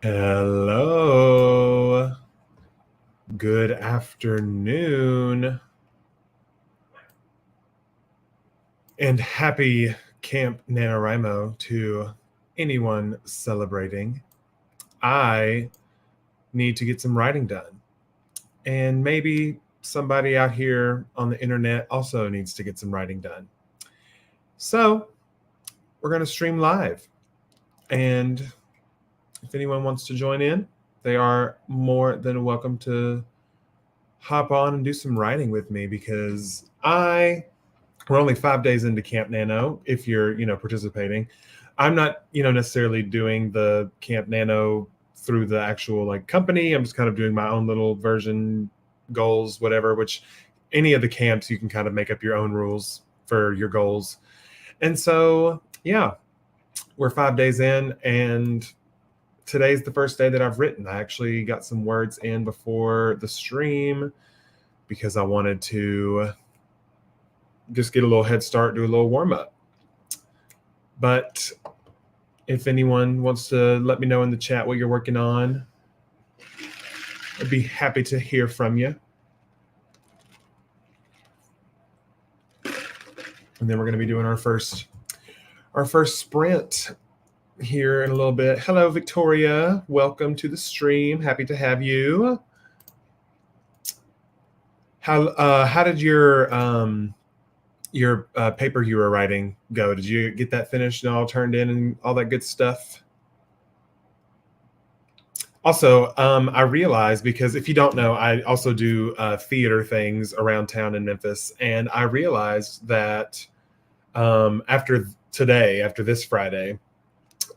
Hello. Good afternoon. And happy Camp NaNoWriMo to anyone celebrating. I need to get some writing done. And maybe somebody out here on the internet also needs to get some writing done. So we're going to stream live. And if anyone wants to join in, they are more than welcome to hop on and do some writing with me because we're only 5 days into Camp Nano. If you're, participating, I'm not, necessarily doing the Camp Nano through the actual company. I'm just kind of doing my own little version, goals, whatever, which any of the camps, you can kind of make up your own rules for your goals. And so, yeah, we're 5 days in, and today's the first day that I've written. I actually got some words in before the stream because I wanted to just get a little head start, do a little warm up. But if anyone wants to let me know in the chat what you're working on, I'd be happy to hear from you. And then we're going to be doing our first sprint here in a little bit. Hello, Victoria. Welcome to the stream. Happy to have you. How did your paper you were writing go? Did you get that finished and all turned in and all that good stuff? Also, I realized, because if you don't know, I also do theater things around town in Memphis, and I realized that after this Friday,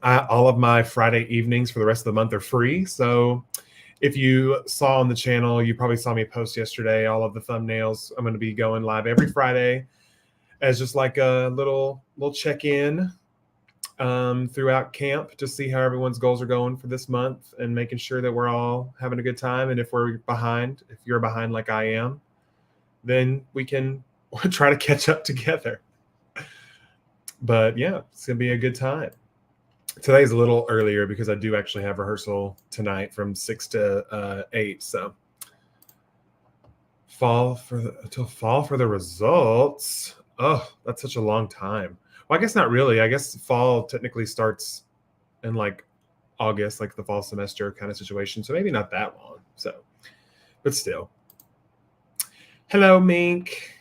all of my Friday evenings for the rest of the month are free. So if you saw on the channel, you probably saw me post yesterday all of the thumbnails. I'm going to be going live every Friday as just like a little check-in throughout camp to see how everyone's goals are going for this month and making sure that we're all having a good time. And if we're behind, if you're behind like I am, then we can try to catch up together. But yeah, it's going to be a good time. Today's a little earlier because I do actually have rehearsal tonight from 6 to 8. So fall for the results. Oh, that's such a long time. Well, I guess not really. I guess fall technically starts in like August, like the fall semester kind of situation. So maybe not that long. So, but still. Hello, Mink.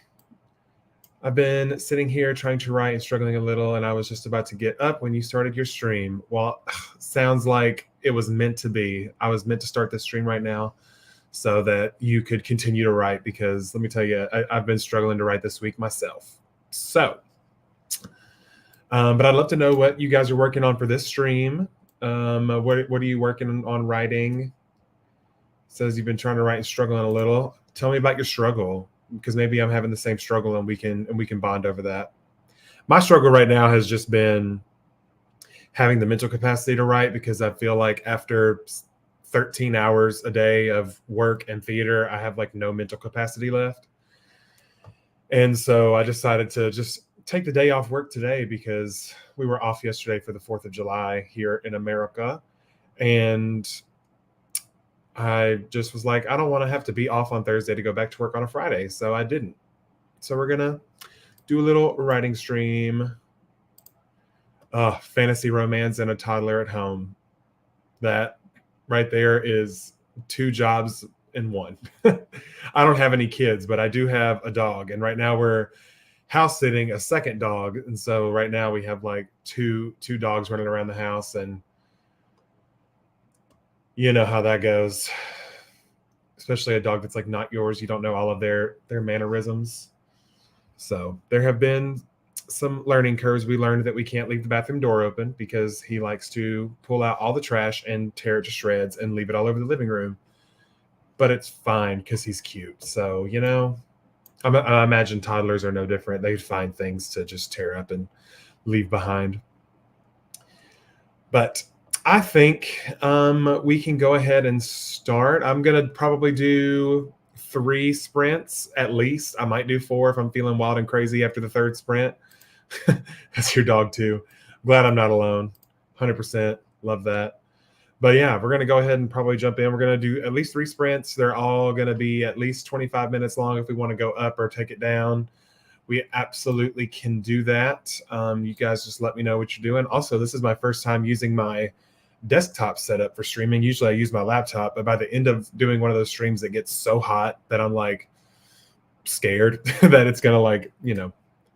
I've been sitting here trying to write and struggling a little, and I was just about to get up when you started your stream. Well, sounds like it was meant to be. I was meant to start this stream right now so that you could continue to write, because let me tell you, I've been struggling to write this week myself. So, but I'd love to know what you guys are working on for this stream. What are you working on writing? It says you've been trying to write and struggling a little. Tell me about your struggle, because maybe I'm having the same struggle and we can bond over that. My struggle right now has just been having the mental capacity to write, because I feel like after 13 hours a day of work and theater, I have like no mental capacity left. And so I decided to just take the day off work today, because we were off yesterday for the 4th of July here in America. And I just was like, I don't want to have to be off on Thursday to go back to work on a Friday. So I didn't. So we're going to do a little writing stream. Fantasy romance and a toddler at home. That right there is 2 jobs in one. I don't have any kids, but I do have a dog. And right now we're house sitting a second dog. And so right now we have like two dogs running around the house, and you know how that goes, especially a dog that's like not yours. You don't know all of their mannerisms. So there have been some learning curves. We learned that we can't leave the bathroom door open because he likes to pull out all the trash and tear it to shreds and leave it all over the living room. But it's fine because he's cute. So, you know, I imagine toddlers are no different. They find things to just tear up and leave behind. But I think we can go ahead and start. I'm going to probably do 3 sprints at least. I might do 4 if I'm feeling wild and crazy after the 3rd sprint. That's your dog too. Glad I'm not alone. 100%. Love that. But yeah, we're going to go ahead and probably jump in. We're going to do at least 3 sprints. They're all going to be at least 25 minutes long if we want to go up or take it down. We absolutely can do that. You guys just let me know what you're doing. Also, this is my first time using my desktop setup for streaming. Usually I use my laptop, but by the end of doing one of those streams, it gets so hot that I'm like scared that it's going to like,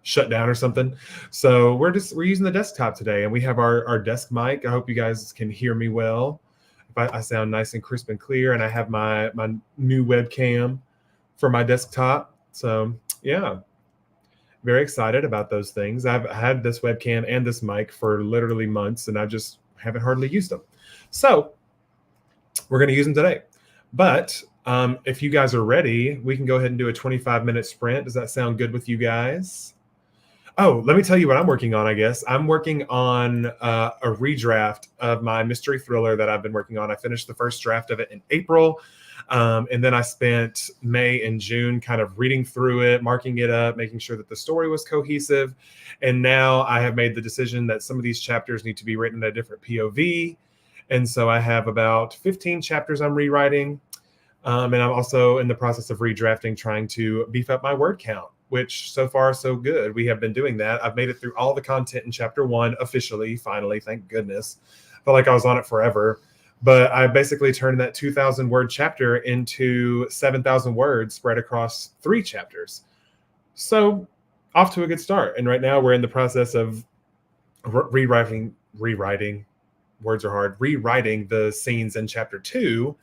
shut down or something. So we're using the desktop today, and we have our desk mic. I hope you guys can hear me well. If I sound nice and crisp and clear, and I have my new webcam for my desktop. So yeah, very excited about those things. I've had this webcam and this mic for literally months, and I just haven't hardly used them. So we're going to use them today. But if you guys are ready, we can go ahead and do a 25-minute sprint. Does that sound good with you guys? Oh, let me tell you what I'm working on, I guess. I'm working on a redraft of my mystery thriller that I've been working on. I finished the first draft of it in April. And then I spent May and June kind of reading through it, marking it up, making sure that the story was cohesive. And now I have made the decision that some of these chapters need to be written in a different POV. And so I have about 15 chapters I'm rewriting. And I'm also in the process of redrafting, trying to beef up my word count, which so far so good. We have been doing that. I've made it through all the content in chapter 1 officially, finally, thank goodness. Felt like I was on it forever. But I basically turned that 2,000 word chapter into 7,000 words spread across 3 chapters. So off to a good start. And right now we're in the process of rewriting, words are hard, rewriting the scenes in chapter 2,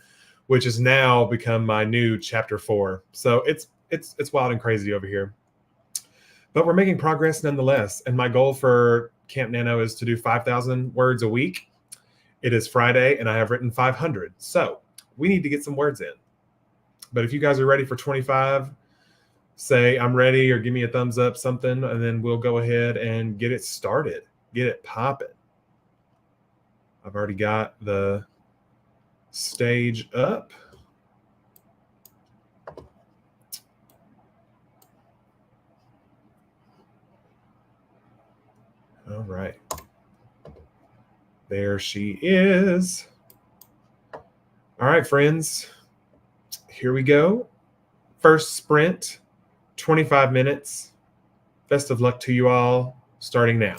which has now become my new chapter 4. So it's wild and crazy over here. But we're making progress nonetheless. And my goal for Camp Nano is to do 5,000 words a week. It is Friday, and I have written 500. So we need to get some words in. But if you guys are ready for 25, say I'm ready or give me a thumbs up, something, and then we'll go ahead and get it started, get it popping. I've already got the stage up. All right. There she is. All right, friends. Here we go. First sprint, 25 minutes. Best of luck to you all, starting now.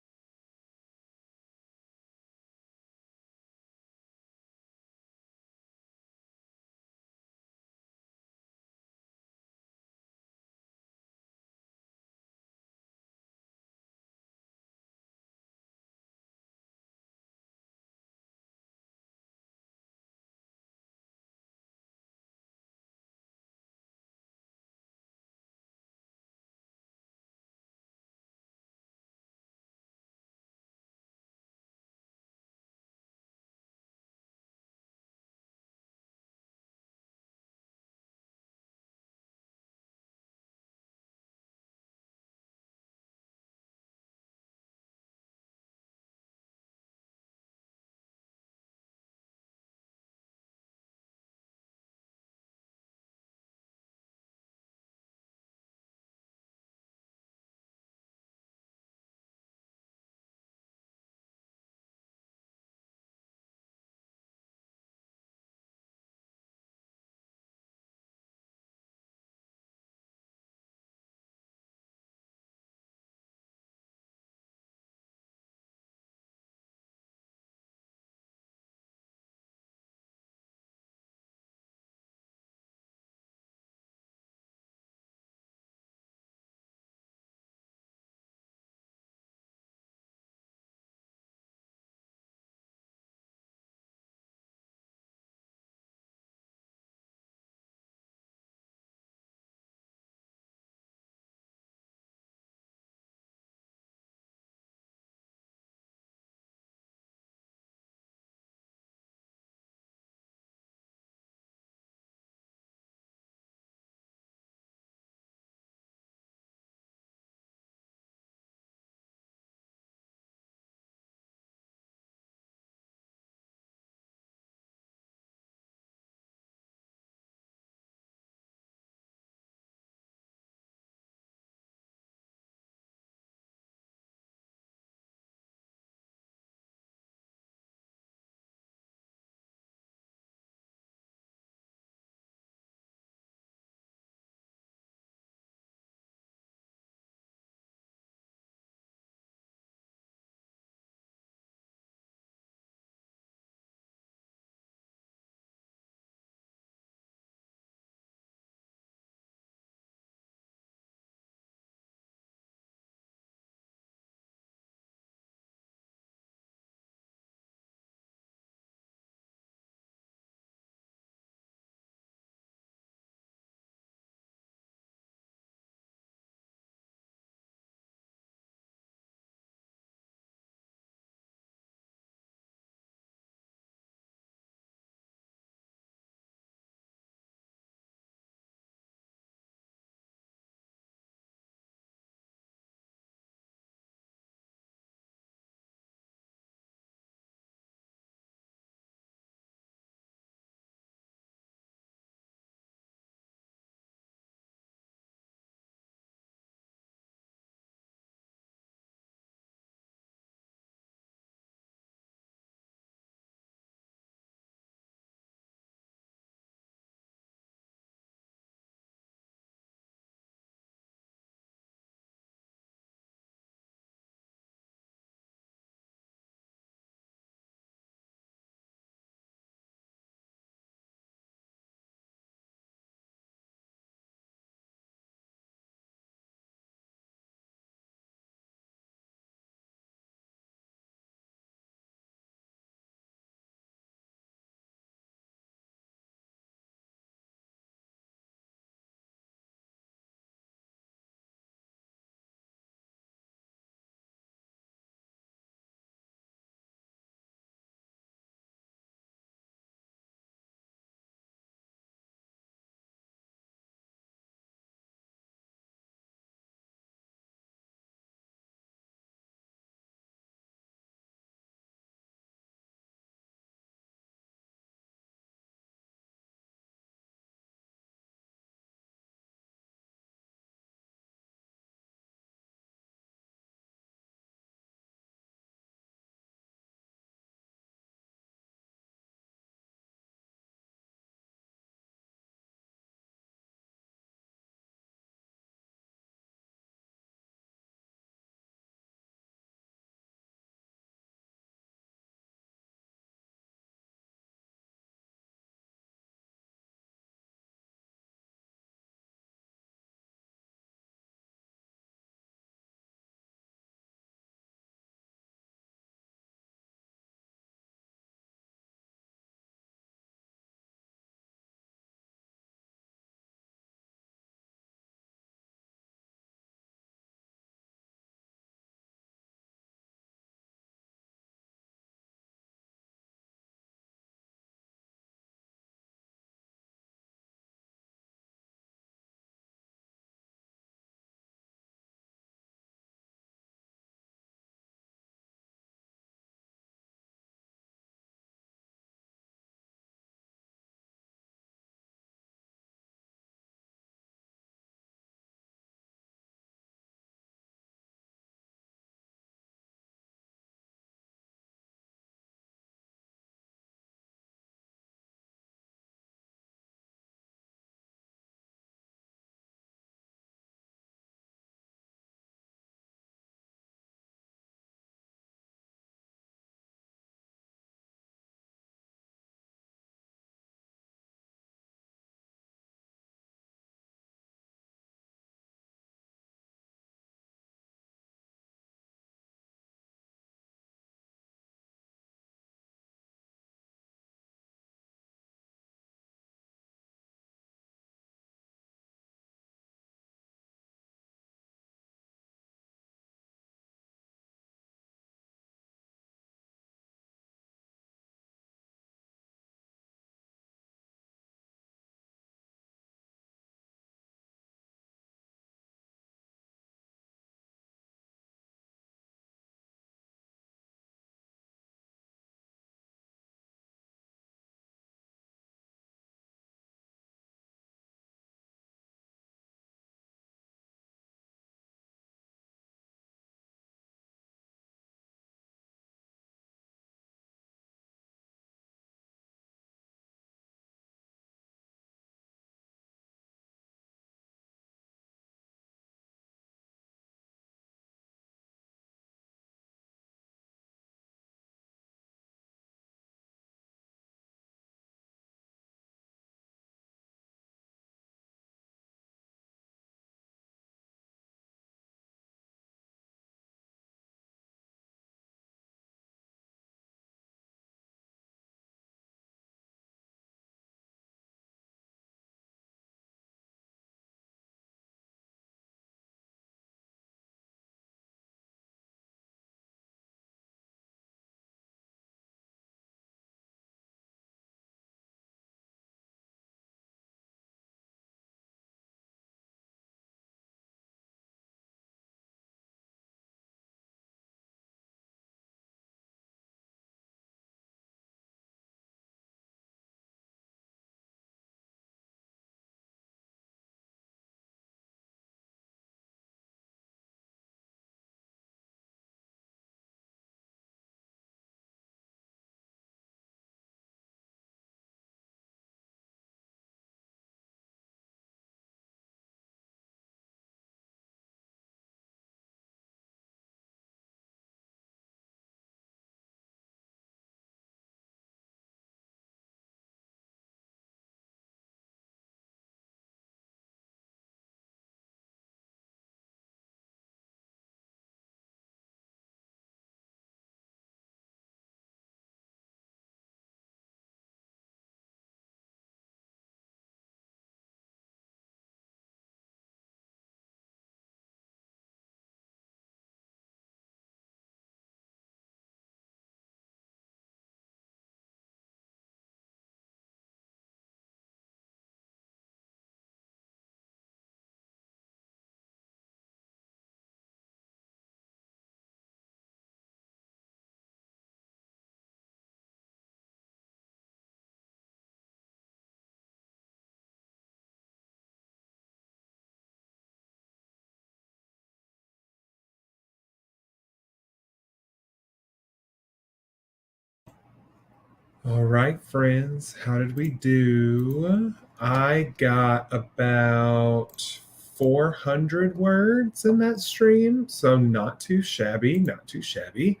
All right, friends, how did we do? I got about 400 words in that stream, so not too shabby, not too shabby.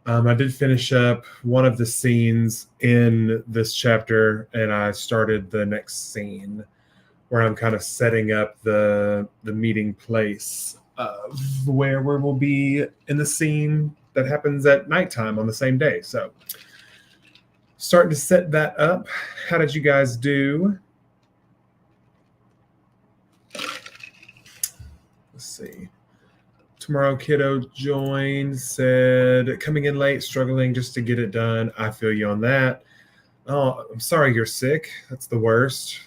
I did finish up one of the scenes in this chapter, and I started the next scene where I'm kind of setting up the meeting place of where we'll be in the scene that happens at nighttime on the same day. So starting to set that up. How did you guys do? Let's see. Tomorrow Kiddo joined, said, coming in late, struggling just to get it done. I feel you on that. Oh, I'm sorry you're sick. That's the worst.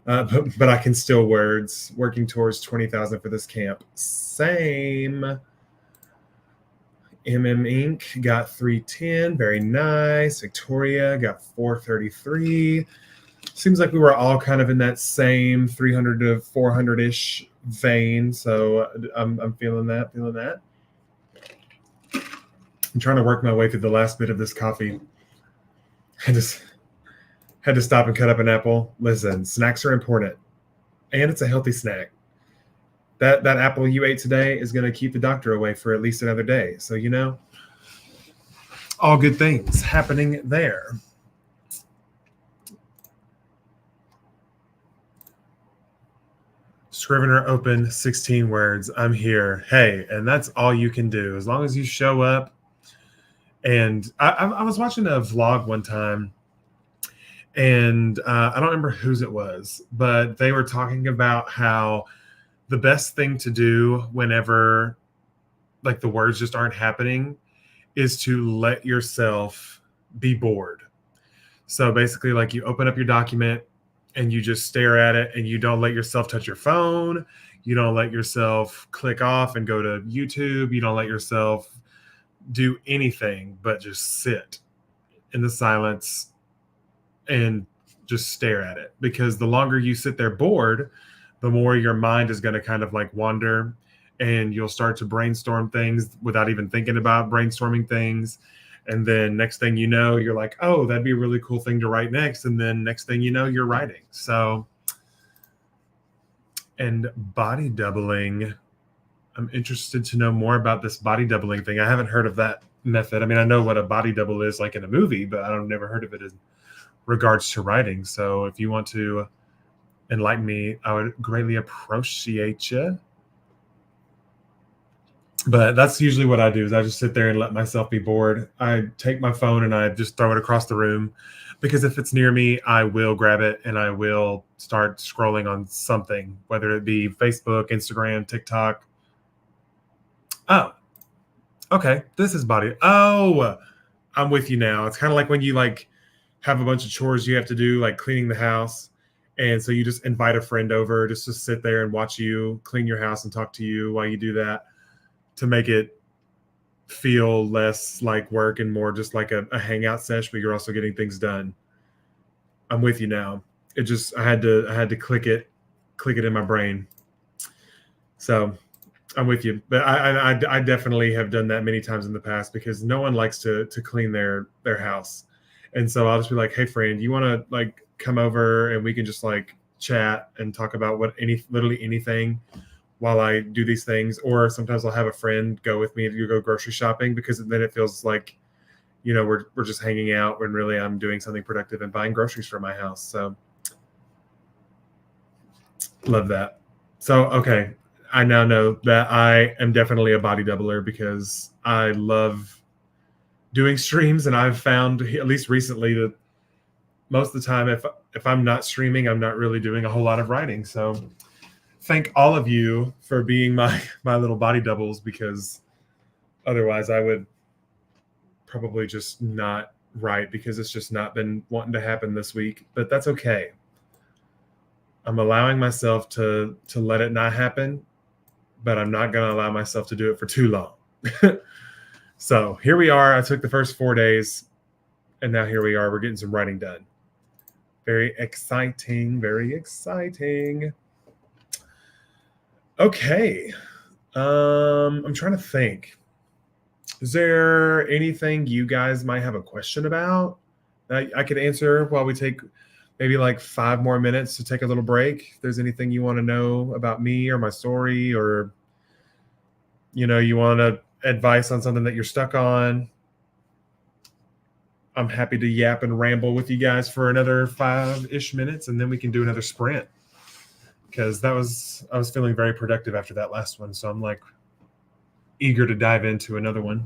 But I can still words. Working towards 20,000 for this camp. Same. Inc. got 310. Very nice. Victoria got 433. Seems like we were all kind of in that same 300 to 400-ish vein. So I'm feeling that. I'm trying to work my way through the last bit of this coffee. I just had to stop and cut up an apple. Listen, snacks are important, and it's a healthy snack. That apple you ate today is going to keep the doctor away for at least another day. So, all good things happening there. Scrivener open, 16 words. I'm here. Hey, and that's all you can do. As long as you show up. And I was watching a vlog one time, and I don't remember whose it was, but they were talking about how the best thing to do whenever like the words just aren't happening is to let yourself be bored. So basically, like, you open up your document and you just stare at it, and you don't let yourself touch your phone. You don't let yourself click off and go to YouTube. You don't let yourself do anything but just sit in the silence and just stare at it. Because the longer you sit there bored, the more your mind is going to kind of like wander, and you'll start to brainstorm things without even thinking about brainstorming things. And then next thing you know, you're like, oh, that'd be a really cool thing to write next. And then next thing you know, you're writing. So, and body doubling, I'm interested to know more about this body doubling thing. I haven't heard of that method. I mean, I know what a body double is like in a movie, but I've never heard of it in regards to writing. So if you want to enlighten me, I would greatly appreciate you. But that's usually what I do, is I just sit there and let myself be bored. I take my phone and I just throw it across the room, because if it's near me, I will grab it and I will start scrolling on something, whether it be Facebook, Instagram, TikTok. Oh, okay. This is body. Oh, I'm with you now. It's kind of like when you like have a bunch of chores you have to do, like cleaning the house. And so you just invite a friend over just to sit there and watch you clean your house and talk to you while you do that, to make it feel less like work and more just like a hangout sesh, but you're also getting things done. I'm with you now. It just, I had to click it in my brain. So I'm with you. But I definitely have done that many times in the past, because no one likes to clean their house. And so I'll just be like, hey friend, you want to like come over and we can just like chat and talk about literally anything while I do these things. Or sometimes I'll have a friend go with me to go grocery shopping, because then it feels like, we're just hanging out when really I'm doing something productive and buying groceries for my house. So love that. So, okay. I now know that I am definitely a body doubler, because I love doing streams, and I've found, at least recently, that most of the time, if I'm not streaming, I'm not really doing a whole lot of writing. So thank all of you for being my little body doubles, because otherwise I would probably just not write, because it's just not been wanting to happen this week. But that's okay. I'm allowing myself to let it not happen, but I'm not going to allow myself to do it for too long. So here we are. I took the first 4 days, and now here we are. We're getting some writing done. Very exciting. Very exciting. Okay. I'm trying to think. Is there anything you guys might have a question about that I could answer while we take maybe like 5 more minutes to take a little break? If there's anything you want to know about me or my story, or you want advice on something that you're stuck on, I'm happy to yap and ramble with you guys for another 5-ish minutes, and then we can do another sprint, because I was feeling very productive after that last one, so I'm like eager to dive into another one.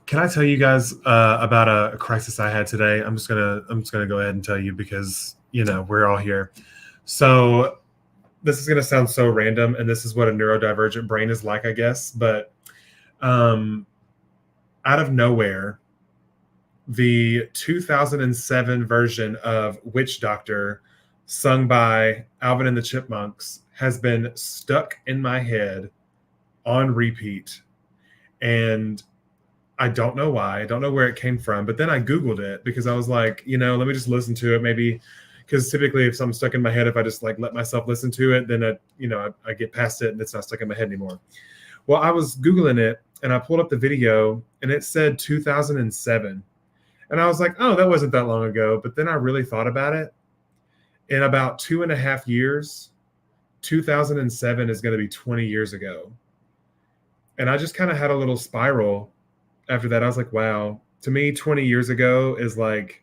Can I tell you guys about a crisis I had today? I'm just gonna go ahead and tell you, because we're all here. So this is gonna sound so random, and this is what a neurodivergent brain is like, I guess. But out of nowhere, the 2007 version of Witch Doctor, sung by Alvin and the Chipmunks, has been stuck in my head on repeat. And I don't know why. I don't know where it came from. But then I Googled it, because I was like, let me just listen to it. Maybe because typically if something's stuck in my head, if I just like let myself listen to it, then I get past it and it's not stuck in my head anymore. Well, I was Googling it and I pulled up the video and it said 2007. And I was like, oh, that wasn't that long ago. But then I really thought about it. In about 2.5 years, 2007 is going to be 20 years ago. And I just kind of had a little spiral after that. I was like, wow, to me, 20 years ago is like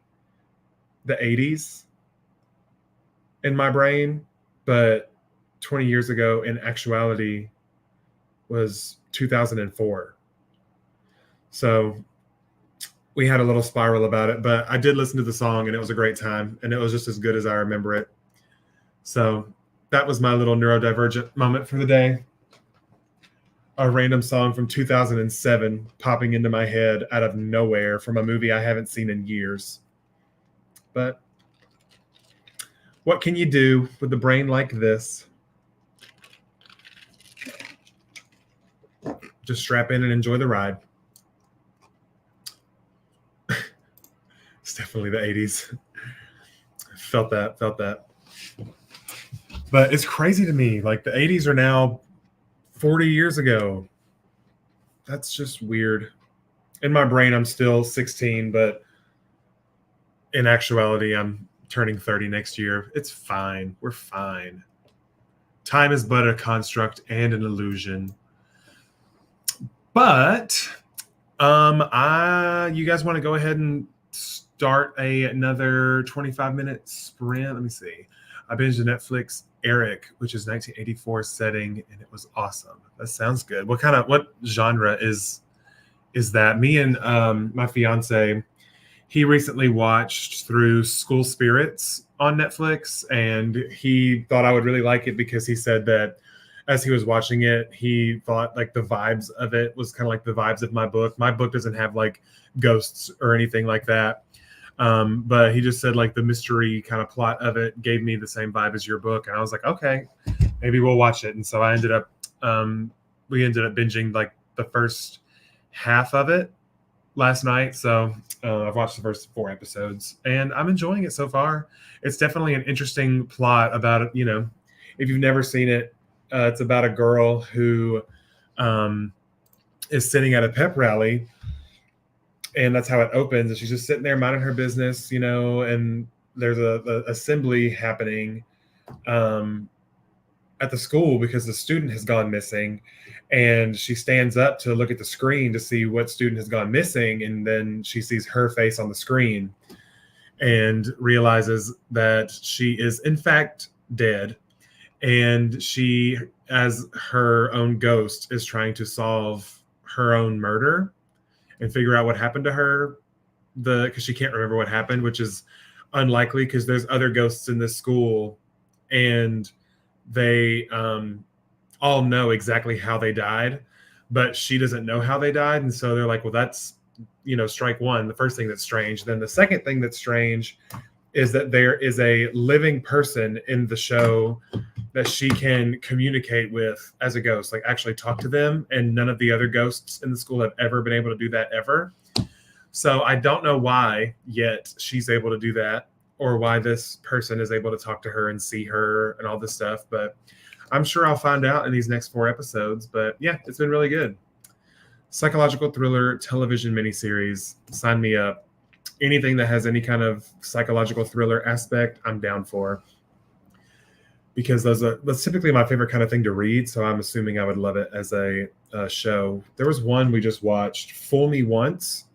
the 80s in my brain. But 20 years ago in actuality was 2004. So we had a little spiral about it, but I did listen to the song and it was a great time, and it was just as good as I remember it. So that was my little neurodivergent moment for the day. A random song from 2007 popping into my head out of nowhere from a movie I haven't seen in years. But what can you do with a brain like this? Just strap in and enjoy the ride. It's definitely the 80s. Felt that. But it's crazy to me. Like, the 80s are now 40 years ago. That's just weird. In my brain, I'm still 16, but in actuality, I'm turning 30 next year. It's fine. We're fine. Time is but a construct and an illusion. But you guys want to go ahead and start another 25-minute sprint? Let me see. I binged Netflix Eric, which is 1984 setting, and it was awesome. That sounds good. What genre is that? Me and my fiance, he recently watched Through School Spirits on Netflix, and he thought I would really like it because he said that as he was watching it, he thought like the vibes of it was kind of like the vibes of my book. My book doesn't have like ghosts or anything like that. But he just said like the mystery kind of plot of it gave me the same vibe as your book. And I was like, okay, maybe we'll watch it. And so we ended up binging like the first half of it last night. So I've watched the first 4 episodes and I'm enjoying it so far. It's definitely an interesting plot about it. If you've never seen it, it's about a girl who is sitting at a pep rally. And that's how it opens. And she's just sitting there minding her business, and there's a assembly happening at the school because the student has gone missing. And she stands up to look at the screen to see what student has gone missing. And then she sees her face on the screen and realizes that she is in fact dead. And she, as her own ghost, is trying to solve her own murder and figure out what happened to her, because she can't remember what happened, which is unlikely because there's other ghosts in this school and they all know exactly how they died, but she doesn't know how they died. And so they're like, well, that's, strike one, the first thing that's strange. Then the second thing that's strange is that there is a living person in the show that she can communicate with as a ghost, like actually talk to them. And none of the other ghosts in the school have ever been able to do that ever. So I don't know why yet she's able to do that. or why this person is able to talk to her and see her and all this stuff. But I'm sure I'll find out in these next 4 episodes. But yeah, it's been really good. Psychological thriller television miniseries. Sign me up. Anything that has any kind of psychological thriller aspect, I'm down for. Because that's typically my favorite kind of thing to read. So I'm assuming I would love it as a show. There was one we just watched, Fool Me Once.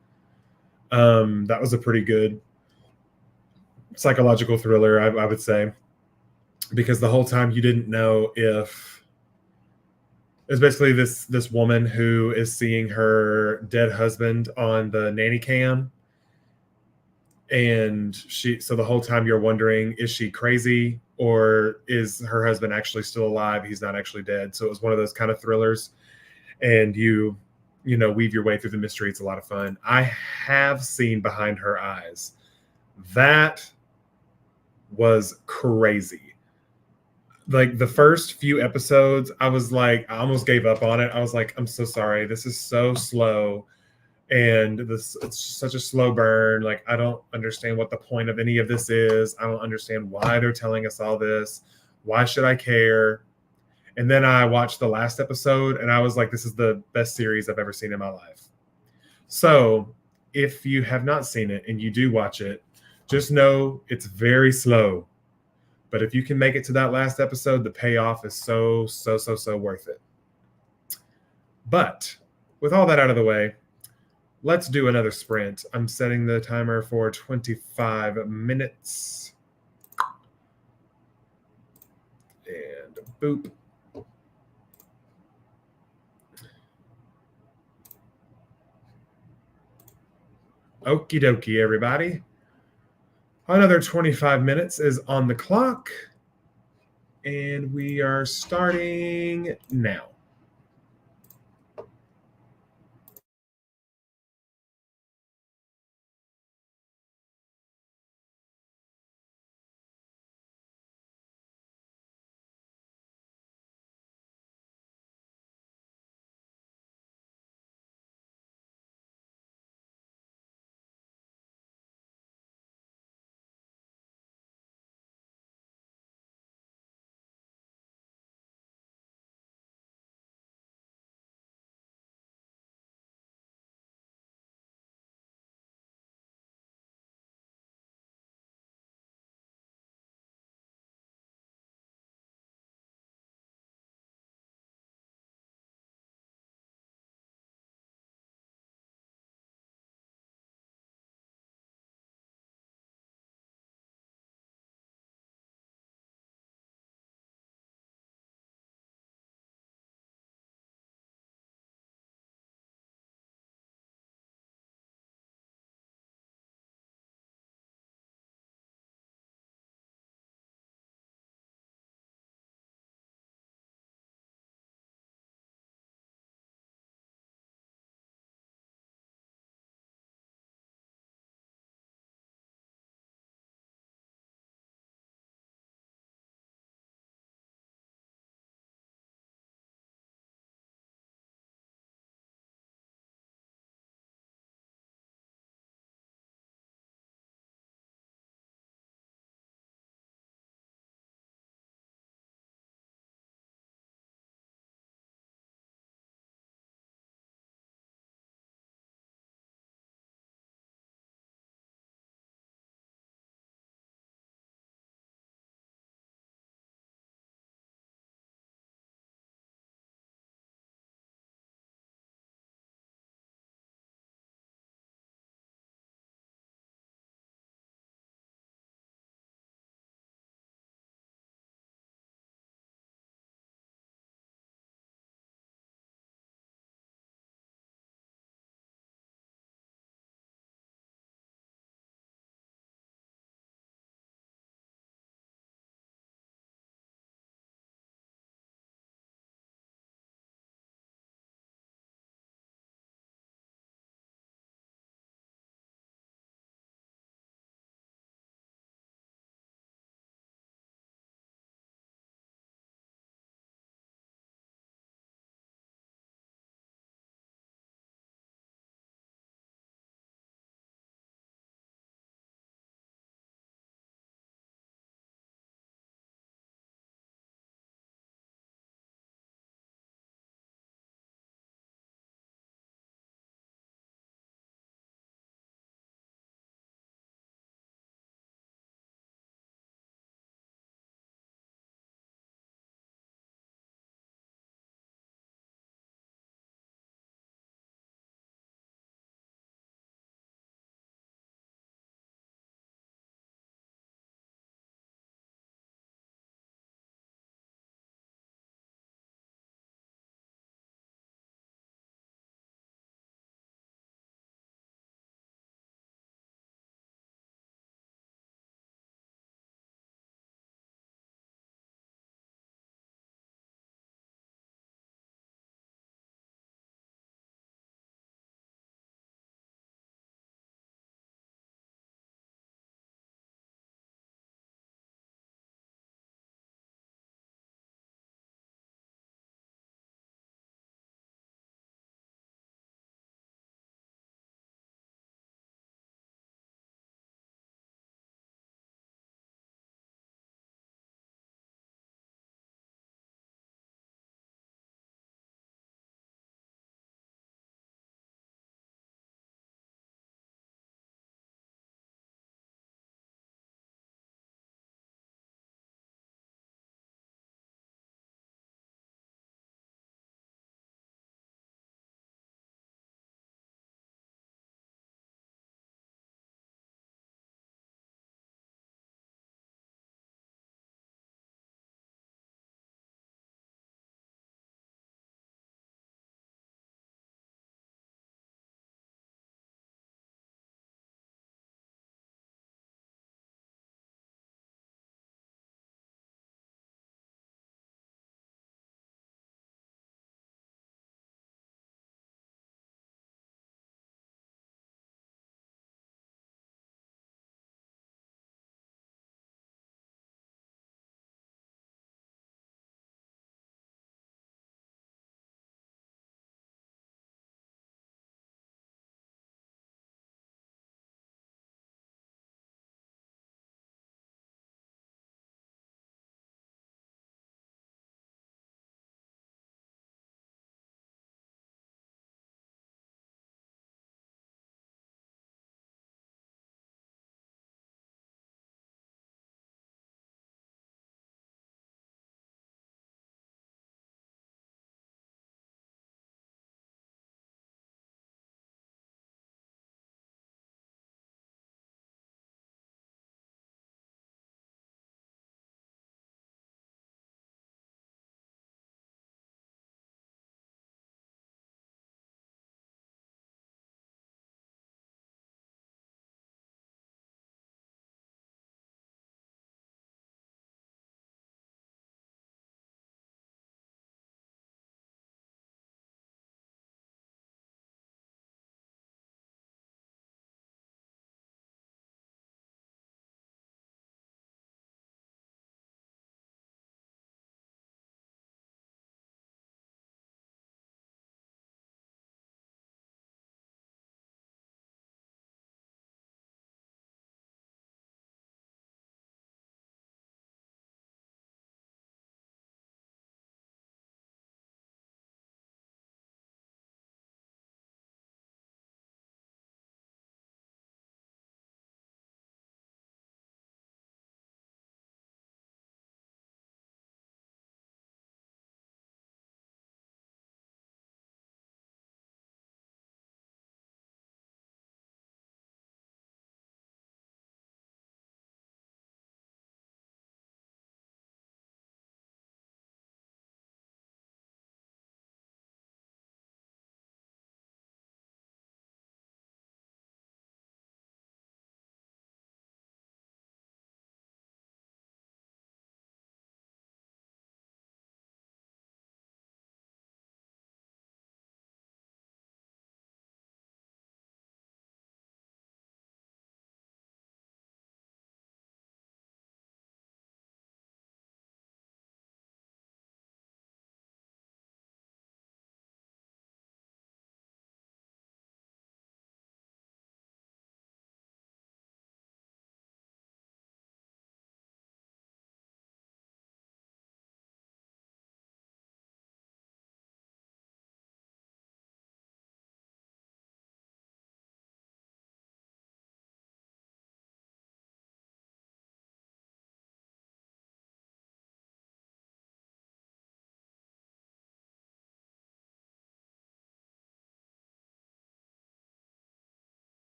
That was a pretty good psychological thriller, I would say, because the whole time you didn't know if it's basically this woman who is seeing her dead husband on the nanny cam, and so the whole time you're wondering, is she crazy or is her husband actually still alive? He's not actually dead. So it was one of those kind of thrillers, and you weave your way through the mystery. It's a lot of fun. I have seen Behind Her Eyes. That was crazy. Like the first few episodes, I was like, I almost gave up on it. I was like, I'm so sorry. This is so slow. And it's such a slow burn. Like, I don't understand what the point of any of this is. I don't understand why they're telling us all this. Why should I care? And then I watched the last episode and I was like, this is the best series I've ever seen in my life. So if you have not seen it and you do watch it, just know it's very slow. But if you can make it to that last episode, the payoff is so worth it. But with all that out of the way, let's do another sprint. I'm setting the timer for 25 minutes. And boop. Okie dokie, everybody. Another 25 minutes is on the clock. And we are starting now.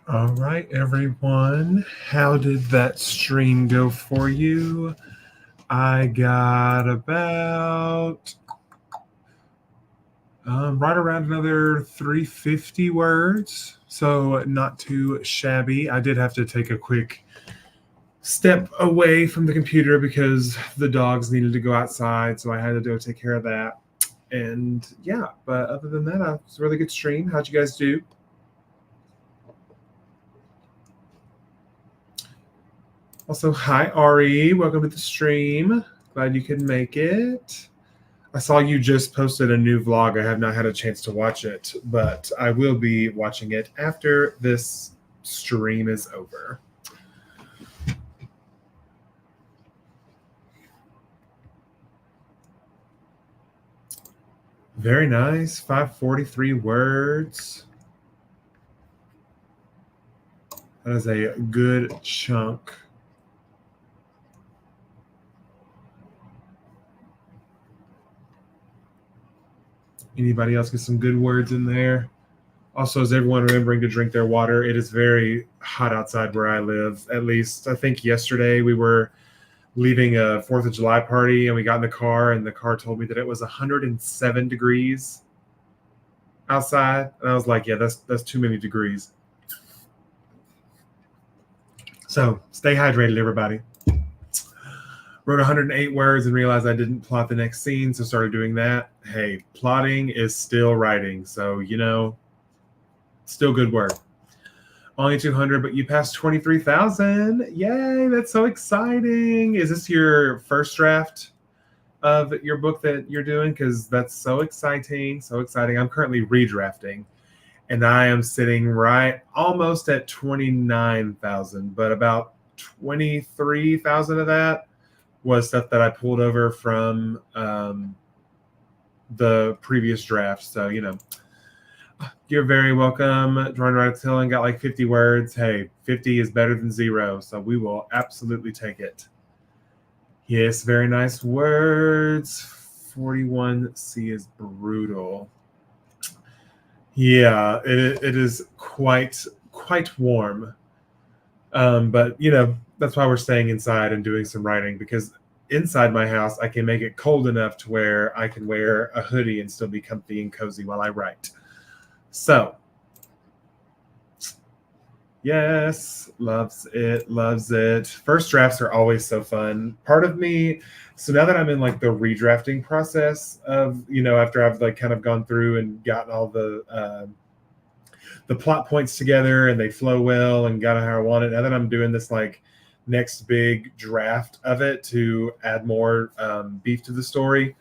All right, everyone. How did that stream go for you? I got about right around another 350 words, so not too shabby. I did have to take a quick step away from the computer because the dogs needed to go outside, so I had to go take care of that. And yeah, but other than that, it was a really good stream. How'd you guys do? Also, hi Ari, welcome to the stream. Glad you could make it. I saw you just posted a new vlog. I have not had a chance to watch it, but I will be watching it after this stream is over. Very nice. 543 words. That is a good chunk. Anybody else get some good words in there? Also, is everyone remembering to drink their water? It is very hot outside where I live. At least I think yesterday we were leaving a 4th of July party and we got in the car and the car told me that it was 107 degrees outside. And I was like, yeah, that's too many degrees. So stay hydrated, everybody. Wrote 108 words and realized I didn't plot the next scene, so started doing that. Hey, plotting is still writing, so still good work. Only 200, but you passed 23,000. Yay, that's so exciting. Is this your first draft of your book that you're doing? Because that's so exciting, so exciting. I'm currently redrafting, and I am sitting right almost at 29,000, but about 23,000 of that was stuff that I pulled over from the previous draft. So, you're very welcome. Drawing right till and got like 50 words. Hey, 50 is better than 0. So we will absolutely take it. Yes, very nice words. 41C is brutal. Yeah, it is quite warm. But that's why we're staying inside and doing some writing, because inside my house I can make it cold enough to where I can wear a hoodie and still be comfy and cozy while I write. So yes, loves it. First drafts are always so fun. Part of me, so now that I'm in like the redrafting process of, after I've like kind of gone through and gotten all the plot points together and they flow well and got how I want it. Now that I'm doing this like next big draft of it to add more beef to the story,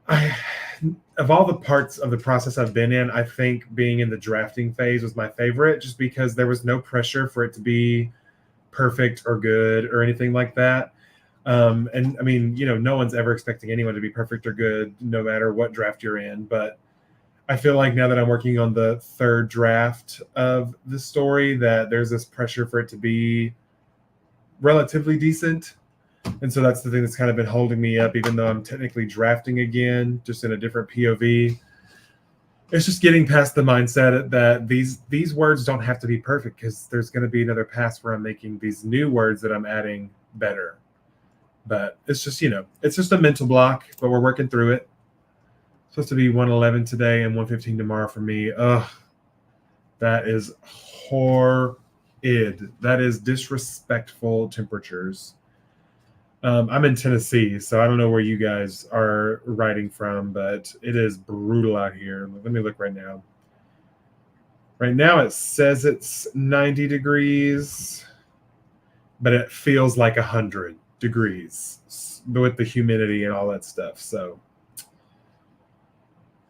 of all the parts of the process I've been in, I think being in the drafting phase was my favorite, just because there was no pressure for it to be perfect or good or anything like that. And I mean, no one's ever expecting anyone to be perfect or good, no matter what draft you're in. But I feel like now that I'm working on the third draft of the story, that there's this pressure for it to be relatively decent. And so that's the thing that's kind of been holding me up, even though I'm technically drafting again, just in a different POV. It's just getting past the mindset that these words don't have to be perfect, because there's going to be another pass where I'm making these new words that I'm adding better. But it's just, it's just a mental block, but we're working through it. Supposed to be 111 today and 115 tomorrow for me. Ugh, that is horrid. That is disrespectful temperatures. I'm in Tennessee, so I don't know where you guys are writing from, but it is brutal out here. Let me look right now. Right now it says it's 90 degrees, but it feels like 100 degrees with the humidity and all that stuff. So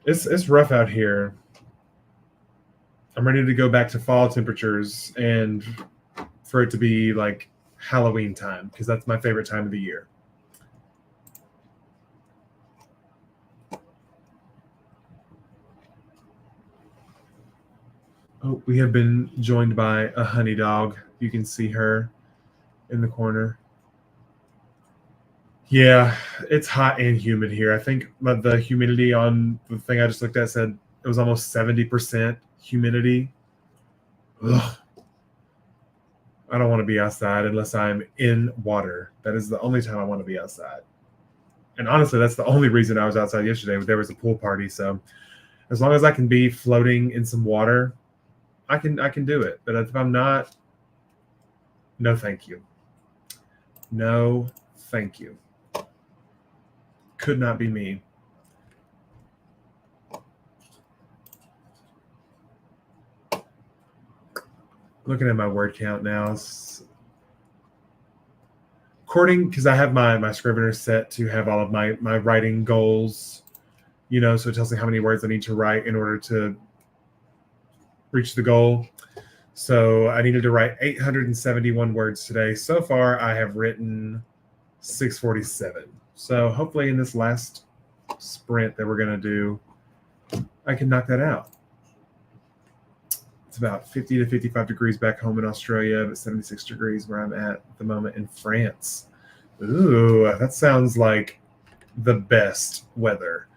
it's rough out here. I'm ready to go back to fall temperatures and for it to be like Halloween time, because that's my favorite time of the year. Oh, we have been joined by a honey dog. You can see her in the corner. Yeah, it's hot and humid here. I think the humidity on the thing I just looked at said it was almost 70% humidity. Ugh. I don't want to be outside unless I'm in water. That is the only time I want to be outside. And honestly, that's the only reason I was outside yesterday. There was a pool party, so as long as I can be floating in some water, I can do it. But if I'm not, no thank you. No thank you. Could not be me. Looking at my word count now. According, because I have my Scrivener set to have all of my writing goals, so it tells me how many words I need to write in order to reach the goal. So I needed to write 871 words today. So far, I have written 647. So hopefully in this last sprint that we're going to do, I can knock that out. It's about 50 to 55 degrees back home in Australia, but 76 degrees where I'm at the moment in France. Ooh, that sounds like the best weather.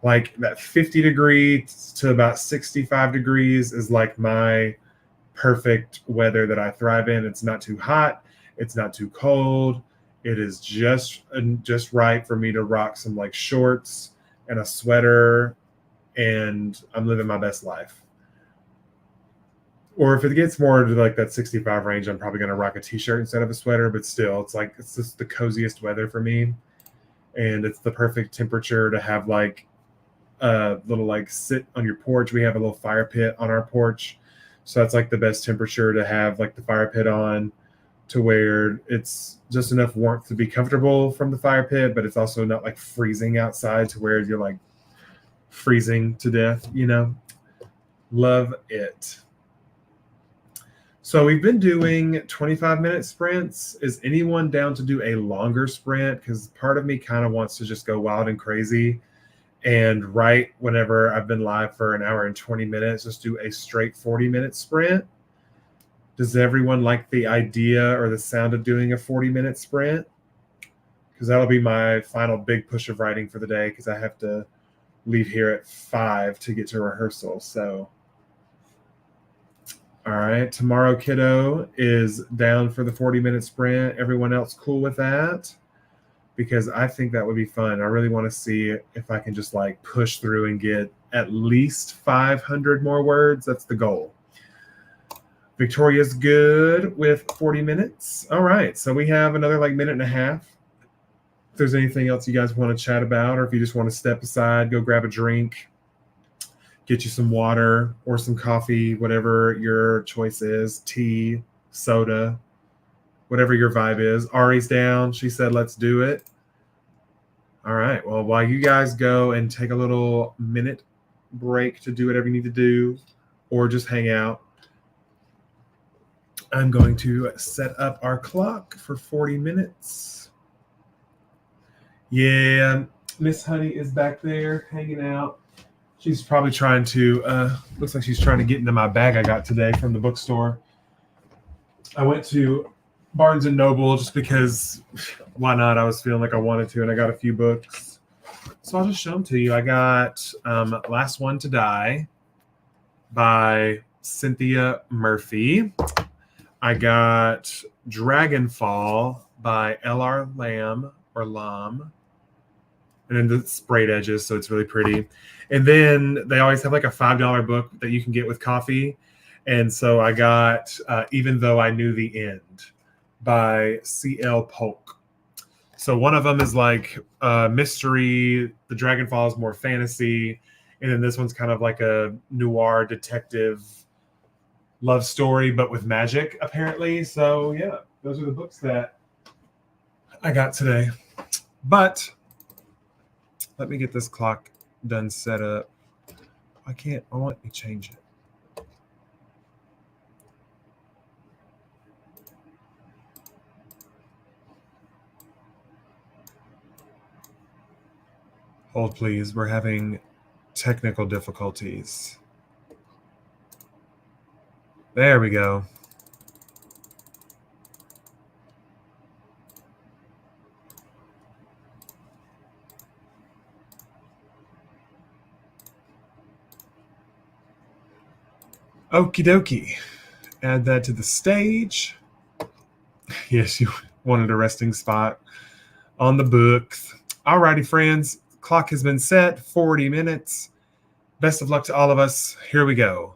Like that 50 degrees to about 65 degrees is like my perfect weather that I thrive in. It's not too hot. It's not too cold. It is just right for me to rock some like shorts and a sweater, and I'm living my best life. Or if it gets more to like that 65 range, I'm probably going to rock a t-shirt instead of a sweater, but still, it's just the coziest weather for me. And it's the perfect temperature to have like a little like sit on your porch. We have a little fire pit on our porch. So that's like the best temperature to have like the fire pit on, to where it's just enough warmth to be comfortable from the fire pit, but it's also not like freezing outside to where you're like freezing to death, Love it. So we've been doing 25-minute sprints. Is anyone down to do a longer sprint? Because part of me kind of wants to just go wild and crazy and write whenever I've been live for an hour and 20 minutes, just do a straight 40-minute sprint. Does everyone like the idea or the sound of doing a 40-minute sprint? Because that'll be my final big push of writing for the day, because I have to leave here at 5 to get to rehearsal. So all right, tomorrow kiddo is down for the 40-minute sprint. Everyone else cool with that? Because I think that would be fun. I really want to see if I can just like push through and get at least 500 more words. That's the goal. Victoria's good with 40 minutes. All right, so we have another like minute and a half. If there's anything else you guys want to chat about, or if you just want to step aside, go grab a drink, get you some water or some coffee, whatever your choice is, tea, soda, whatever your vibe is. Ari's down. She said, let's do it. All right. Well, while you guys go and take a little minute break to do whatever you need to do, or just hang out, I'm going to set up our clock for 40 minutes. Yeah, Miss Honey is back there hanging out. She's probably trying to, looks like she's trying to get into my bag I got today from the bookstore. I went to Barnes & Noble just because, why not? I was feeling like I wanted to, and I got a few books. So I'll just show them to you. I got Last One to Die by Cynthia Murphy. I got Dragonfall by L.R. Lamb, or Lam. And then the sprayed edges, so it's really pretty. And then they always have like a $5 book that you can get with coffee. And so I got Even Though I Knew the End by C.L. Polk. So one of them is like mystery. The Dragonfall is more fantasy. And then this one's kind of like a noir detective love story, but with magic, apparently. So yeah, those are the books that I got today. But let me get this clock done set up. I want to change it. Hold, please. We're having technical difficulties. There we go. Okie dokie. Add that to the stage. Yes, you wanted a resting spot on the books. Alrighty, friends. Clock has been set, 40 minutes. Best of luck to all of us. Here we go.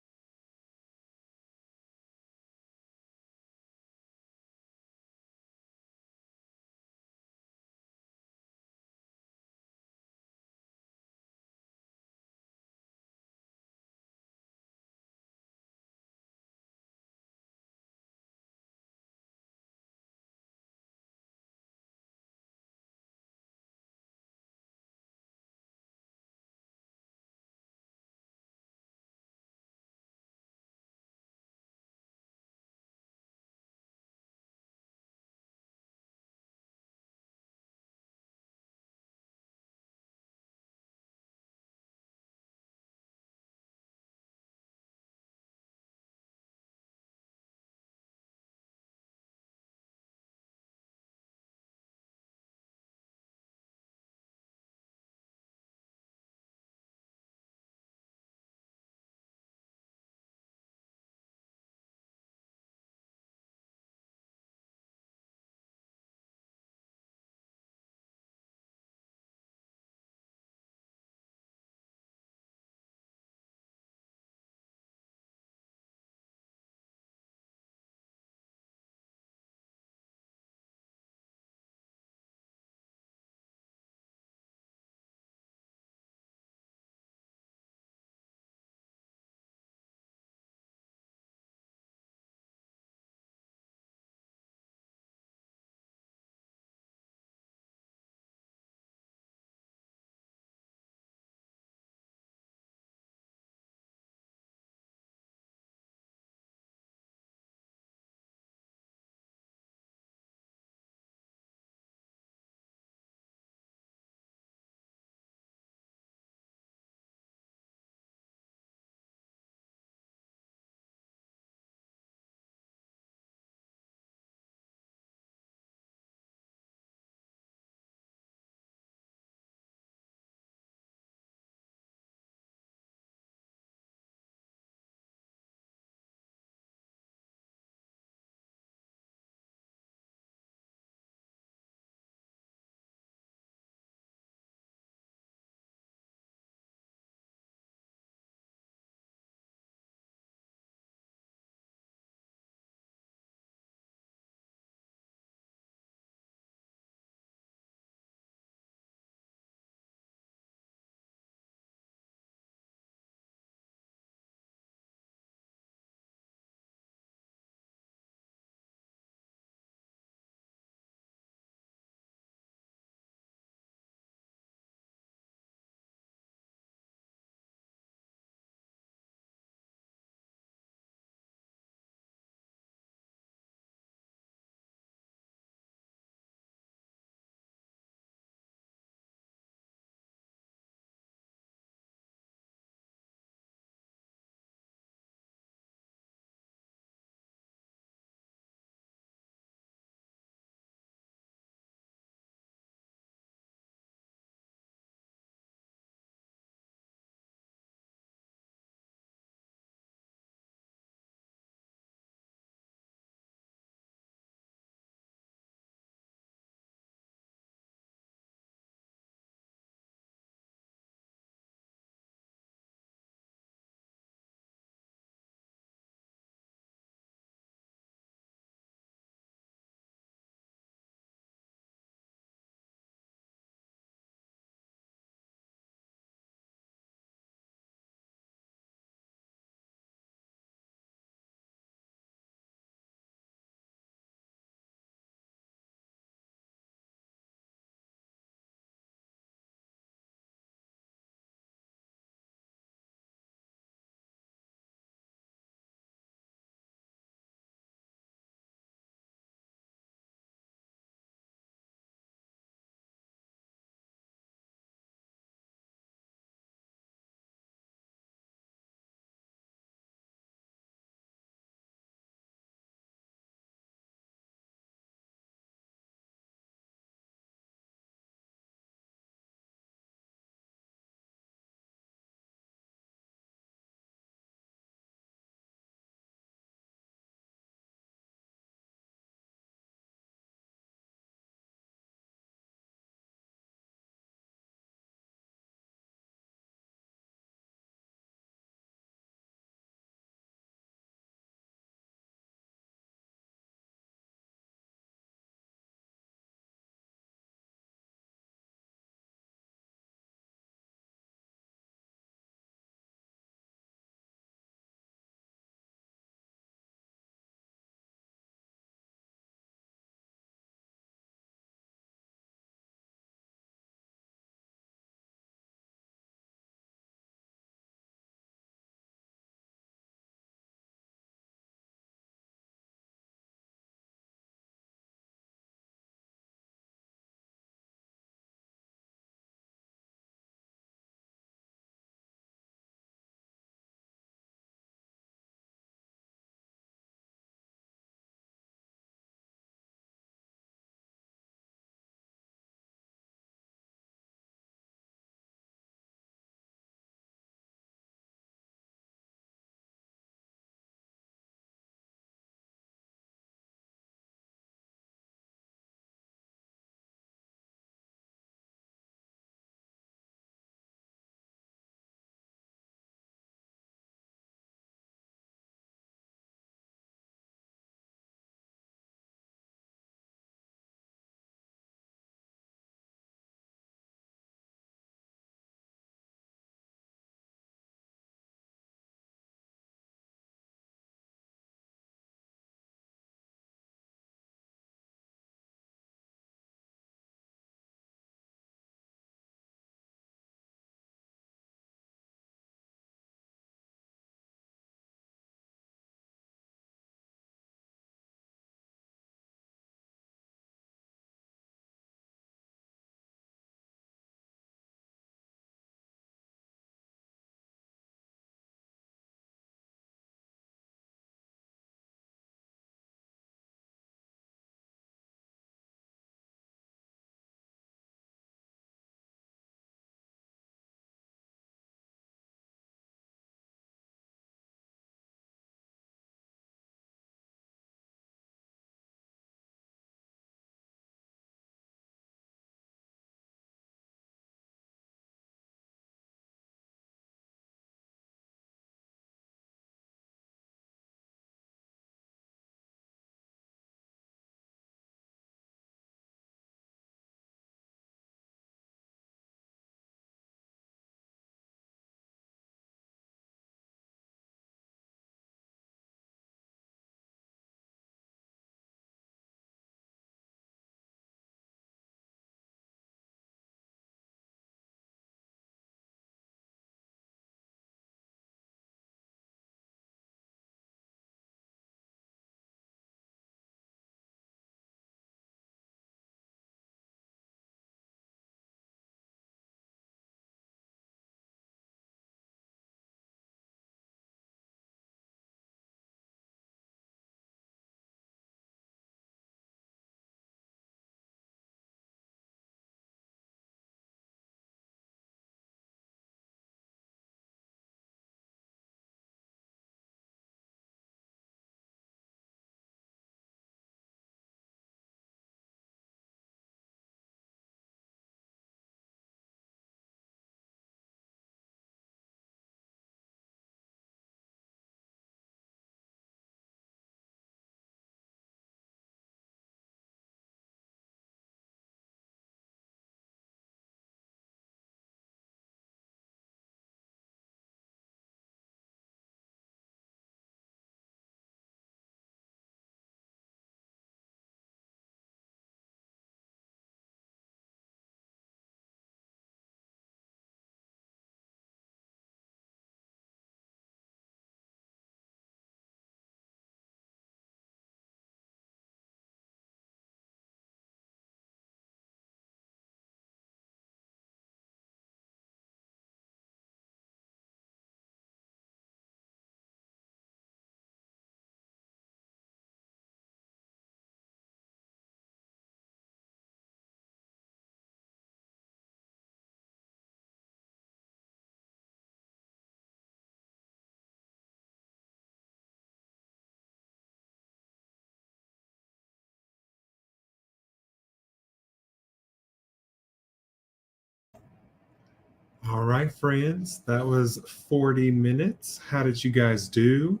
All right, friends, that was 40 minutes. How did you guys do?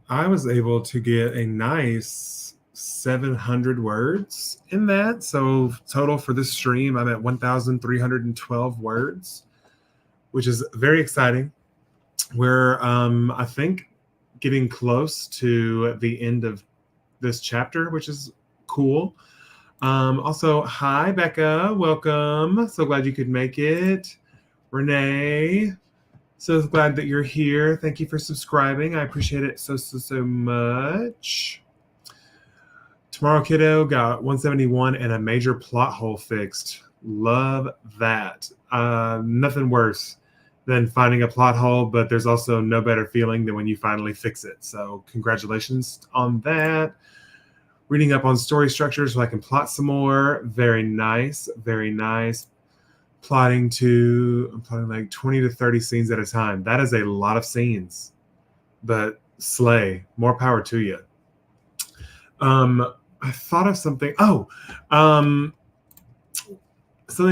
I was able to get a nice 700 words in that. So total for this stream, I'm at 1,312 words, which is very exciting. We're, I think, getting close to the end of this chapter, which is cool. Also, hi, Becca. Welcome. So glad you could make it. Renee, so glad that you're here. Thank you for subscribing. I appreciate it so much. Tomorrow, kiddo, got 171 and a major plot hole fixed. Love that. Nothing worse than finding a plot hole, but there's also no better feeling than when you finally fix it. So congratulations on that. Reading up on story structure so I can plot some more. Very nice. Very nice. I'm plotting like 20 to 30 scenes at a time. That is a lot of scenes, but slay. More power to you. I thought of something. Something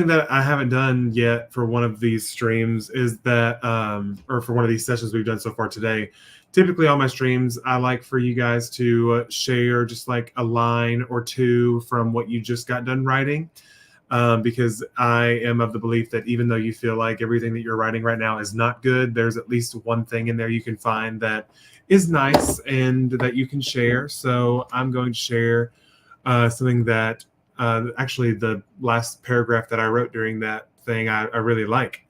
that I haven't done yet for one of these streams is that, or for one of these sessions we've done so far today. Typically on my streams, I like for you guys to share just like a line or two from what you just got done writing. Because I am of the belief that even though you feel like everything that you're writing right now is not good, there's at least one thing in there you can find that is nice and that you can share. So I'm going to share something that actually the last paragraph that I wrote during that thing I really like.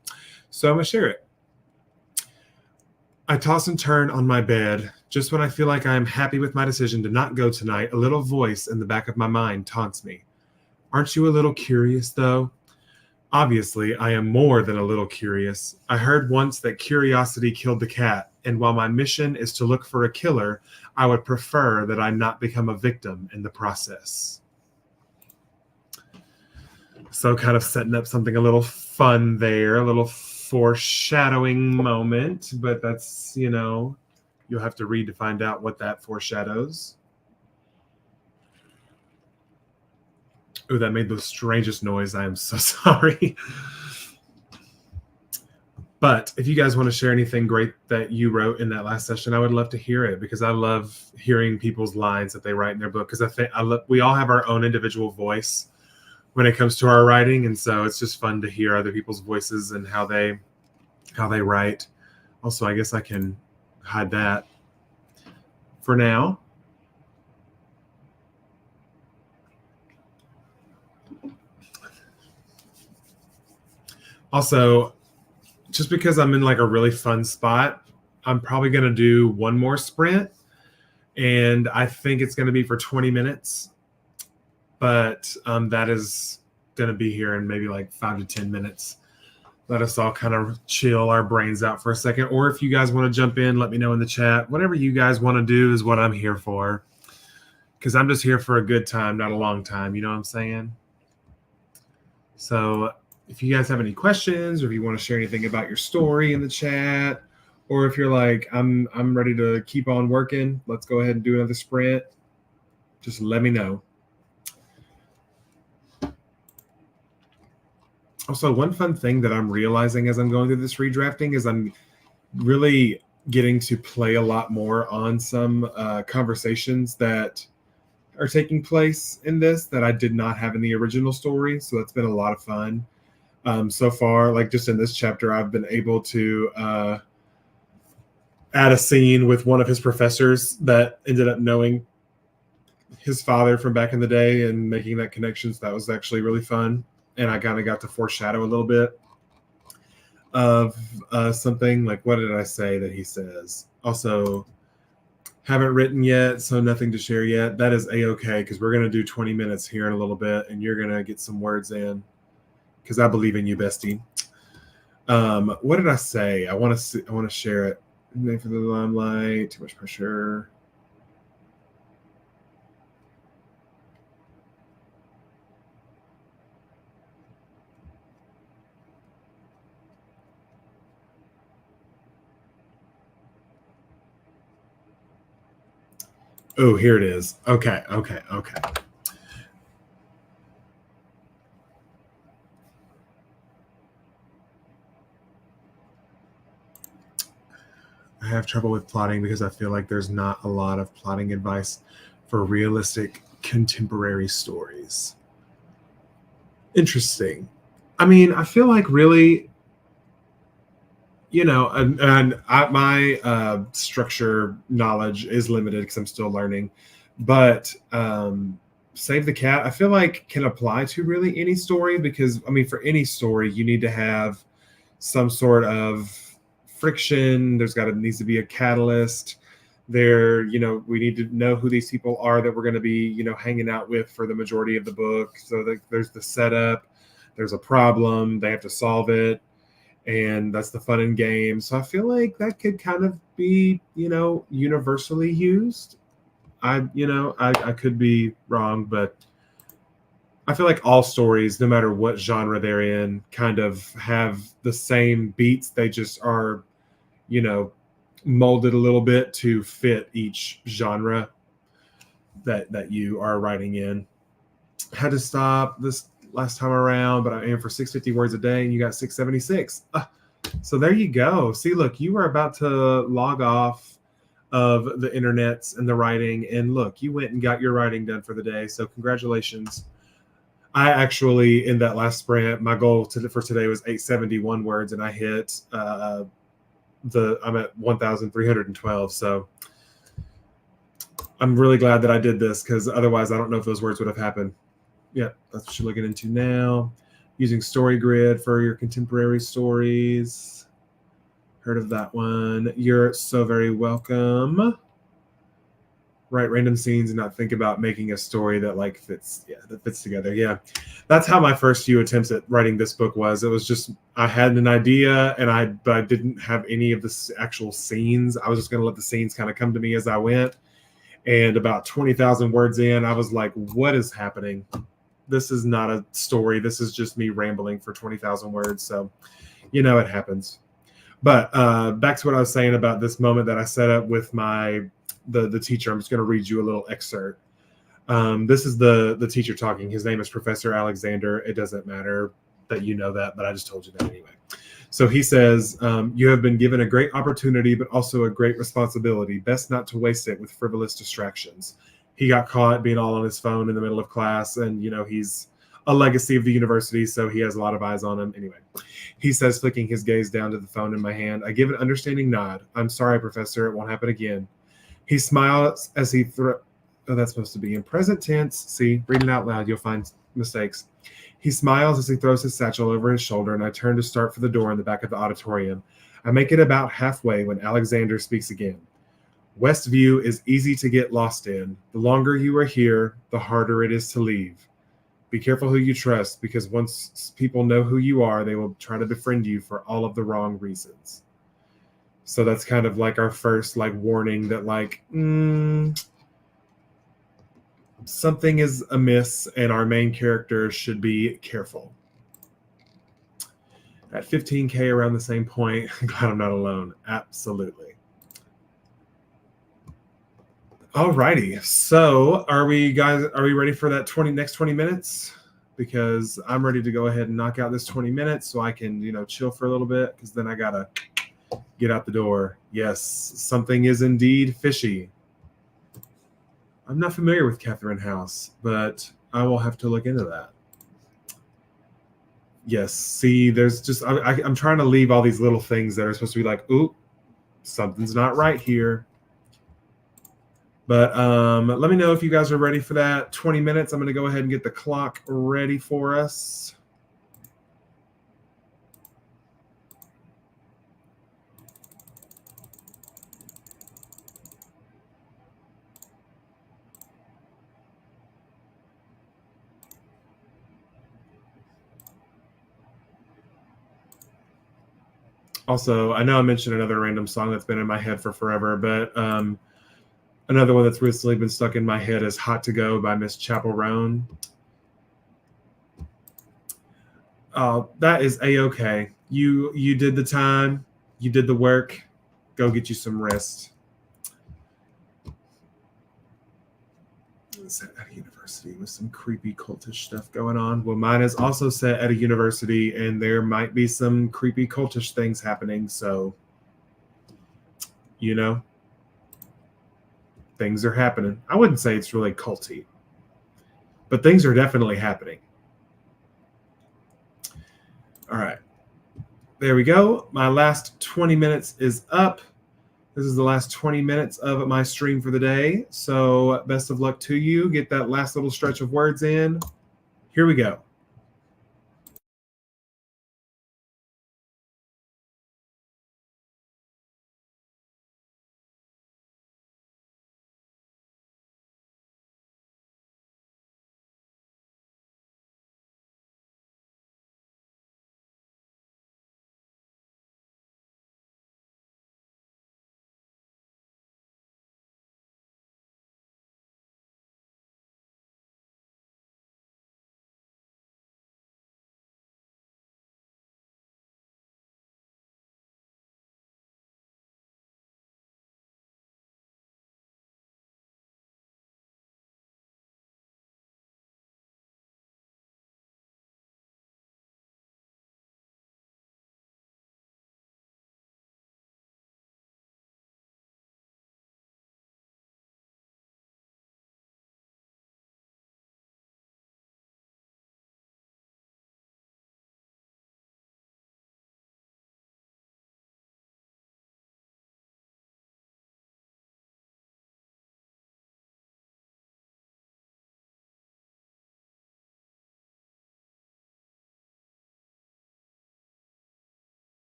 So I'm going to share it. I toss and turn on my bed. Just when I feel like I am happy with my decision to not go tonight, a little voice in the back of my mind taunts me. Aren't you a little curious, though? Obviously, I am more than a little curious. I heard once that curiosity killed the cat, and while my mission is to look for a killer, I would prefer that I not become a victim in the process. So kind of setting up something a little fun there, a little foreshadowing moment, but that's, you'll have to read to find out what that foreshadows. Oh, that made the strangest noise. I am so sorry. But if you guys want to share anything great that you wrote in that last session, I would love to hear it, because I love hearing people's lines that they write in their book, because I think we all have our own individual voice when it comes to our writing, and so it's just fun to hear other people's voices and how they write. Also, I guess I can hide that for now. Also, just because I'm in like a really fun spot, I'm probably going to do one more sprint, and I think it's going to be for 20 minutes. But that is going to be here in maybe like 5 to 10 minutes. Let us all kind of chill our brains out for a second. Or if you guys want to jump in, let me know in the chat. Whatever you guys want to do is what I'm here for. Because I'm just here for a good time, not a long time. You know what I'm saying? So if you guys have any questions, or if you want to share anything about your story in the chat, or if you're like, I'm ready to keep on working, let's go ahead and do another sprint, just let me know. Also, one fun thing that I'm realizing as I'm going through this redrafting is I'm really getting to play a lot more on some conversations that are taking place in this that I did not have in the original story. So that's been a lot of fun. So far, like just in this chapter, I've been able to add a scene with one of his professors that ended up knowing his father from back in the day and making that connection. So that was actually really fun. And I kind of got to foreshadow a little bit of something. Like, what did I say that he says? Also, haven't written yet, so nothing to share yet. That is A-okay, because we're going to do 20 minutes here in a little bit, and you're going to get some words in, because I believe in you, bestie. What did I say? I want to share it. Name for the limelight. Too much pressure. Oh, here it is. Okay. have trouble with plotting because I feel like there's not a lot of plotting advice for realistic contemporary stories. Interesting. I mean, I feel like really, my structure knowledge is limited because I'm still learning, but Save the Cat, I feel like can apply to really any story because, I mean, for any story, you need to have some sort of friction. Needs to be a catalyst. We need to know who these people are that we're going to be, hanging out with for the majority of the book. So there's the setup, there's a problem, they have to solve it, and that's the fun and game. So I feel like that could kind of be, universally used. I could be wrong, but I feel like all stories, no matter what genre they're in, kind of have the same beats. They just are, molded a little bit to fit each genre that you are writing in. Had to stop this last time around, but I aim for 650 words a day, and you got 676. So there you go. See, look, you were about to log off of the internets and the writing, and look, you went and got your writing done for the day. So congratulations. I actually, in that last sprint, my goal for today was 871 words, and I hit I'm at 1,312. So I'm really glad that I did this because otherwise I don't know if those words would have happened. Yeah, that's what you're looking into now. Using StoryGrid for your contemporary stories. Heard of that one. You're so very welcome. Write random scenes and not think about making a story that fits together. Yeah, that's how my first few attempts at writing this book was. It was just I had an idea but I didn't have any of the actual scenes. I was just going to let the scenes kind of come to me as I went. And about 20,000 words in, I was like, what is happening? This is not a story. This is just me rambling for 20,000 words. So, it happens. But back to what I was saying about this moment that I set up with the teacher. I'm just going to read you a little excerpt. This is the teacher talking. His name is Professor Alexander. It doesn't matter that you know that, but I just told you that anyway. So he says, you have been given a great opportunity, but also a great responsibility. Best not to waste it with frivolous distractions. He got caught being all on his phone in the middle of class, and, he's a legacy of the university, so he has a lot of eyes on him. Anyway, he says, flicking his gaze down to the phone in my hand, I give an understanding nod. I'm sorry, Professor. It won't happen again. He smiles as he that's supposed to be in present tense. See, read it out loud. You'll find mistakes. He smiles as he throws his satchel over his shoulder, and I turn to start for the door in the back of the auditorium. I make it about halfway when Alexander speaks again. Westview is easy to get lost in. The longer you are here, the harder it is to leave. Be careful who you trust, because once people know who you are, they will try to befriend you for all of the wrong reasons. So that's kind of like our first warning that something is amiss and our main character should be careful. At 15K around the same point, glad I'm not alone. Absolutely. Alrighty. So are we ready for that next 20 minutes? Because I'm ready to go ahead and knock out this 20 minutes so I can, chill for a little bit, because then I gotta get out the door. Yes, something is indeed fishy. I'm not familiar with Catherine House, but I will have to look into that. Yes, see, there's just, I'm trying to leave all these little things that are supposed to be like, ooh, something's not right here. But let me know if you guys are ready for that 20 minutes. I'm going to go ahead and get the clock ready for us. Also, I know I mentioned another random song that's been in my head for forever, but another one that's recently been stuck in my head is Hot to Go by Miss Chapel Roan. That is A-okay. You did the time. You did the work. Go get you some rest. Set at a university with some creepy cultish stuff going on. Well, mine is also set at a university, and there might be some creepy cultish things happening, so you know? Things are happening. I wouldn't say it's really culty, but things are definitely happening. All right. There we go. My last 20 minutes is up. This is the last 20 minutes of my stream for the day. So best of luck to you. Get that last little stretch of words in. Here we go.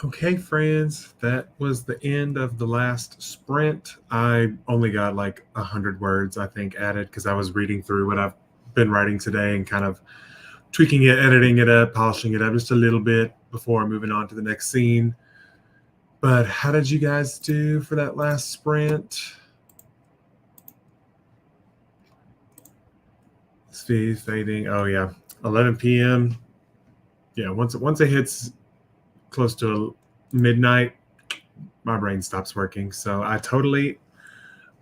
Okay, friends, that was the end of the last sprint. I only got like 100 words, I think, added because I was reading through what I've been writing today and kind of tweaking it, editing it up, polishing it up just a little bit before moving on to the next scene. But how did you guys do for that last sprint? Steve fading. Oh yeah, 11 p.m. Yeah, once it hits close to midnight, my brain stops working. So I totally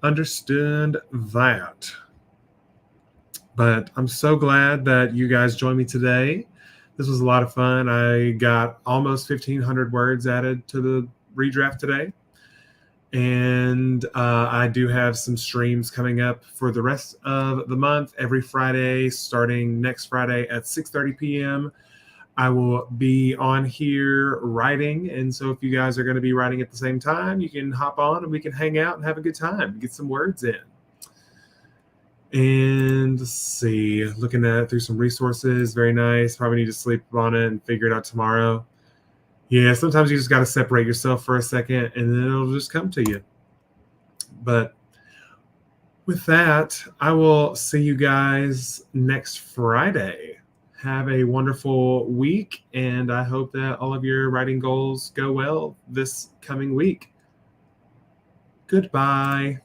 understood that. But I'm so glad that you guys joined me today. This was a lot of fun. I got almost 1,500 words added to the redraft today. And I do have some streams coming up for the rest of the month. Every Friday, starting next Friday at 6:30 p.m., I will be on here writing. And so if you guys are going to be writing at the same time, you can hop on and we can hang out and have a good time, get some words in. And let's see, looking at through some resources, very nice. Probably need to sleep on it and figure it out tomorrow. Yeah, sometimes you just got to separate yourself for a second and then it'll just come to you. But with that, I will see you guys next Friday. Have a wonderful week, and I hope that all of your writing goals go well this coming week. Goodbye.